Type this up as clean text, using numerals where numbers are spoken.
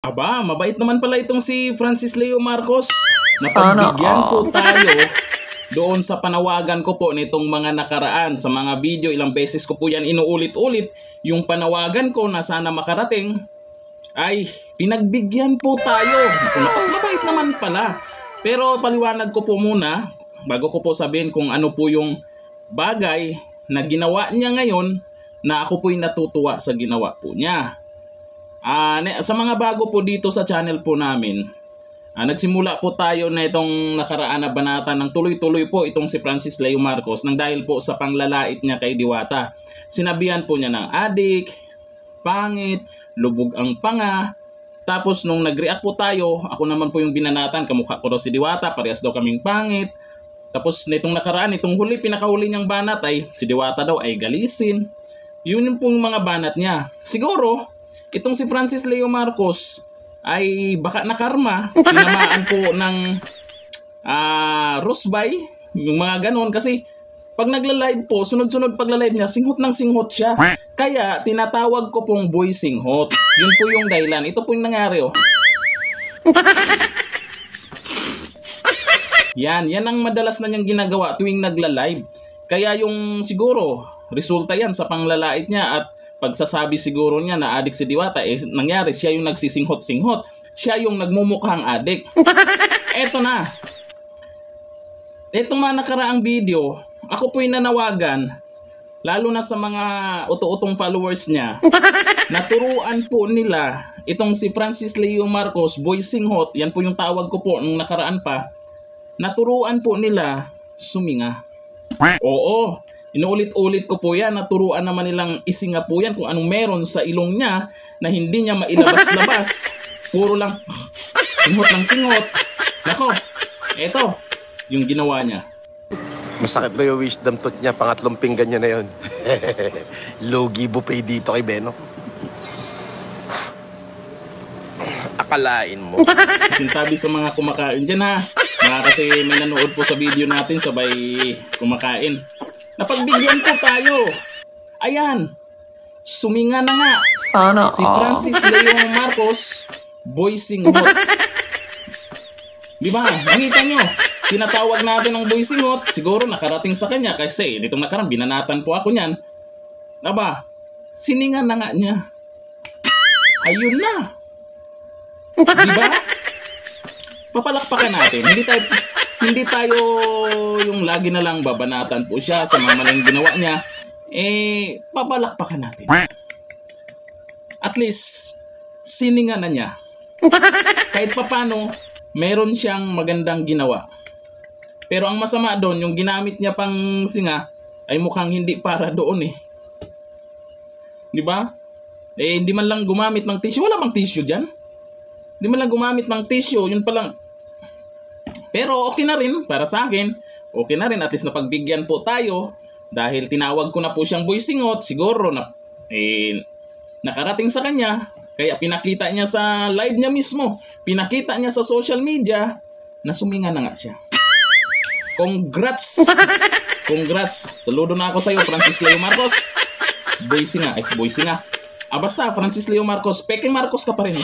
Aba, mabait naman pala itong si Francis Leo Marcos. Napagbigyan po tayo doon sa panawagan ko po nitong mga nakaraan. Sa mga video, ilang beses ko po yan inuulit-ulit. Yung panawagan ko na sana makarating, ay pinagbigyan po tayo. Mabait naman pala. Pero paliwanag ko po muna, bago ko po sabihin kung ano po yung bagay na ginawa niya ngayon, na ako po'y natutuwa sa ginawa po niya. Sa mga bago po dito sa channel po namin, nagsimula po tayo na itong nakaraan na banata ng tuloy-tuloy po itong si Francis Leo Marcos nang dahil po sa panglalait niya kay Diwata. Sinabihan po niya ng adik, pangit, lubog ang panga. Tapos nung nag-react po tayo, ako naman po yung binanatan, kamukha ko daw si Diwata, parehas daw kaming pangit. Tapos nitong nakaraan, itong huli, pinakahuli niyang banat ay si Diwata daw ay galisin. Yun yung pong mga banat niya. Siguro, itong si Francis Leo Marcos ay baka nakarma, tinamaan po ng Rosbay, yung mga ganon. Kasi pag nagla-live po, sunod-sunod pagla-live niya, singhot ng singhot siya. Kaya tinatawag ko pong boy singhot. Yun po yung dahilan. Ito po yung nangyari, oh. Yan ang madalas na niyang ginagawa tuwing nagla-live. Kaya yung siguro, resulta yan sa panglalait niya at pagsasabi siguro niya na adik si Diwata, nangyari, siya yung nagsisinghot-singhot. Siya yung nagmumukhang adik. Eto na. Etong mga nakaraang video, ako po'y nanawagan, lalo na sa mga uto-utong followers niya, naturuan po nila itong si Francis Leo Marcos, boy singhot, yan po yung tawag ko po nung nakaraan pa, naturuan po nila suminga. Oo. Inuulit-ulit ko po yan, naturuan naman nilang isinga po yan kung anong meron sa ilong niya na hindi niya mailabas-labas. Puro lang singhot ng singhot. Nako, eto, yung ginawa niya. Masakit ba yung wisdom tooth niya? Pangatlong pinggan niya na yun. Logi buffet dito kay Beno. Akalain mo. Sintabi sa mga kumakain dyan, ha. Kasi may nanood po sa video natin sabay kumakain. Napagbigyan po tayo. Ayan. Suminga na nga. Sana si Francis Leo Marcos, boy singhot. Diba? Nakita nyo? Tinatawag natin ng boy singhot. Siguro nakarating sa kanya kasi ditong nakarang binanatan po ako niyan. Aba, sininga na nga niya. Ayun na. Diba? Papalakpakan natin. Hindi tayo yung lagi na lang babanatan po siya sa mga maling ginawa niya. Papalakpakan natin. At least, sininga na niya. Kahit papano, meron siyang magandang ginawa. Pero ang masama doon, yung ginamit niya pang singa, ay mukhang hindi para doon eh. Diba? Hindi man lang gumamit ng tissue. Wala bang tissue dyan? Hindi man lang gumamit ng tissue. Yun palang. Pero okay na rin para sa akin. Okay na rin, at least napagbigyan po tayo. Dahil tinawag ko na po siyang boy singhot. Siguro na nakarating sa kanya. Kaya pinakita niya sa live niya mismo. Pinakita niya sa social media na suminga na nga siya. Congrats! Congrats! Saludo na ako sa iyo, Francis Leo Marcos. Boy singa. Basta Francis Leo Marcos. Peking Marcos ka pa rin.